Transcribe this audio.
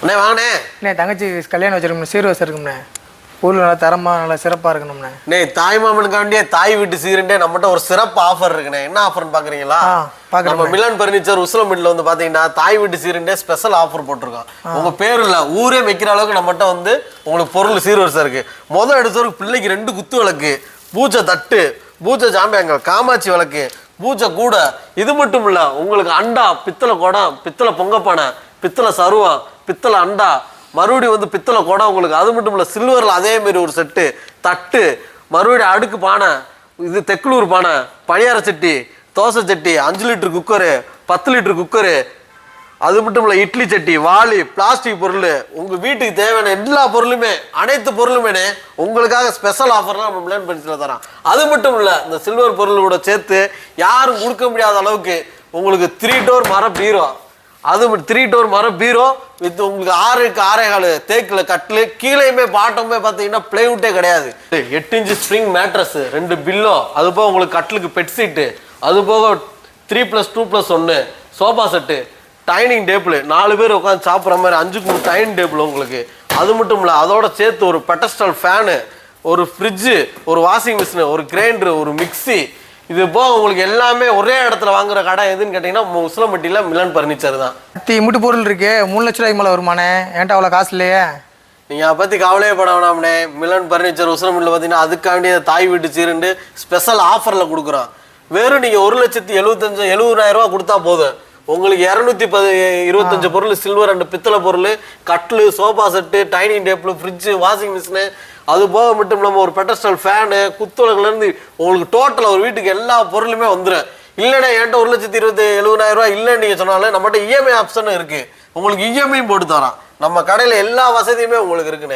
அண்ணே வாங்கண்ணே. தங்கச்சி கல்யாணம் வச்சிருக்கோம்ண்ணே, சீர்வரிசை இருக்கும்ண்ணே. ஊரில் நல்லா தரமாக நல்லா சிறப்பாக இருக்கணும்ண்ணே. தாய் மாமனுக்காண்டியே தாய் வீட்டு சீருண்டே நம்மகிட்ட ஒரு சிறப்பு ஆஃபர் இருக்குண்ணே. என்ன ஆஃபர்னு பார்க்குறீங்களா? நம்ம மிலன் பர்னிச்சர் உசிலம்பட்டியில் வந்து பார்த்தீங்கன்னா தாய் வீட்டு சீருண்டே ஸ்பெஷல் ஆஃபர் போட்டிருக்கோம். உங்கள் பேர் இல்லை ஊரே வைக்கிற அளவுக்கு நம்மகிட்ட வந்து உங்களுக்கு பொருள் சீர்வரிசை இருக்குது. முதல் எடுத்தவருக்கு பிள்ளைக்கு 2 குத்து விளக்கு, பூஜை தட்டு, பூஜை ஜாம்பியாங்க, காமாட்சி விளக்கு, பூஜை கூட. இது மட்டும் இல்லை, உங்களுக்கு அண்டா, பித்தளை குடம், பித்தளை பொங்கப்பானை, பித்தளை சருவம், பித்தளை அண்டா, மறுபடியும் வந்து பித்தளை குடம் உங்களுக்கு. அது மட்டும் இல்லை, சில்வரில் அதேமாரி ஒரு செட்டு தட்டு, மறுபடியும் அடுக்கு பானை, இது தெக்குலூர் பானை, பணியார சட்டி, தோசை சட்டி, 5 லிட்டர் குக்கரு, 10 லிட்டர் குக்கரு, அது மட்டும் இல்லை இட்லி சட்டி, வாளி, பிளாஸ்டிக் பொருள், உங்கள் வீட்டுக்கு தேவையான எல்லா பொருளுமே, அனைத்து பொருளுமே உங்களுக்காக ஸ்பெஷல் ஆஃபர்லாம் நம்ம மிலன் பர்னிச்சரில் தரோம். அது மட்டும் இல்லை, இந்த சில்வர் பொருளோட சேர்த்து யாரும் கொடுக்க முடியாத அளவுக்கு உங்களுக்கு 3 டோர் மர பீரோ, அது 3 டோர் மர பீரோ வித் உங்களுக்கு 6க்கு 6.25 தேக்கில் கட்டில், கீழேயுமே பாட்டமே பார்த்தீங்கன்னா பிளைவுட்டே கிடையாது. 8 இன்ச்சு ஸ்ப்ரிங் மேட்ரஸ், 2 பில்லோ, அது போக உங்களுக்கு கட்டிலுக்கு பெட் சீட்டு, அது போக 3+2+1 சோஃபா செட்டு, டைனிங் டேபிள், 4 பேர் உட்காந்து சாப்பிட்ற மாதிரி 5 டைனிங் டேபிள் உங்களுக்கு. அது மட்டும் இல்லை, அதோட சேர்த்து ஒரு பெட்டஸ்டல் ஃபேனு, ஒரு ஃப்ரிட்ஜு, ஒரு வாஷிங் மிஷினு, ஒரு கிரைண்டரு, ஒரு மிக்சி. இது போக உங்களுக்கு எல்லாமே ஒரே இடத்துல வாங்குற கடை எதுன்னு கேட்டிங்கன்னா உசிலம்பட்டியில் மிலன் பர்னிச்சர் தான். முட்டு பொருள் இருக்கு. 3 லட்ச ரூபாய்க்கு மேலே வருமானே. ஏன்ட்டா அவ்வளோ காசு இல்லையே? நீங்கள் அதை பற்றி கவலையே பட வேணாம்னே. மிலன் பர்னிச்சர் உசிலம்பட்டியில் பார்த்தீங்கன்னா அதுக்காண்டிய தாய் வீட்டு சீருண்டு ஸ்பெஷல் ஆஃபரில் கொடுக்குறோம். வெறும் நீங்கள் 1,70,000 ரூபா கொடுத்தா போதும், உங்களுக்கு 225 பொருள் சில்வர் அண்ட் பித்தளை பொருள், கட்லு, sofa set, dining table, fridge, washing machine, அது போக மட்டும் இல்லாமல் ஒரு பெட்டஸ்டல் ஃபேனு, குத்துலகுலேருந்து உங்களுக்கு டோட்டலாக ஒரு வீட்டுக்கு எல்லா பொருளுமே வந்துடும். இல்லைன்னா என்கிட்ட 1,70,000 ரூபா இல்லைன்னு நீங்கள் சொன்னாலும் நம்மகிட்ட இஎம்ஐ ஆப்ஷனும் இருக்குது. உங்களுக்கு இஎம்ஐயும் போட்டு தரோம். நம்ம கடையில் எல்லா வசதியுமே உங்களுக்கு இருக்குண்ணே.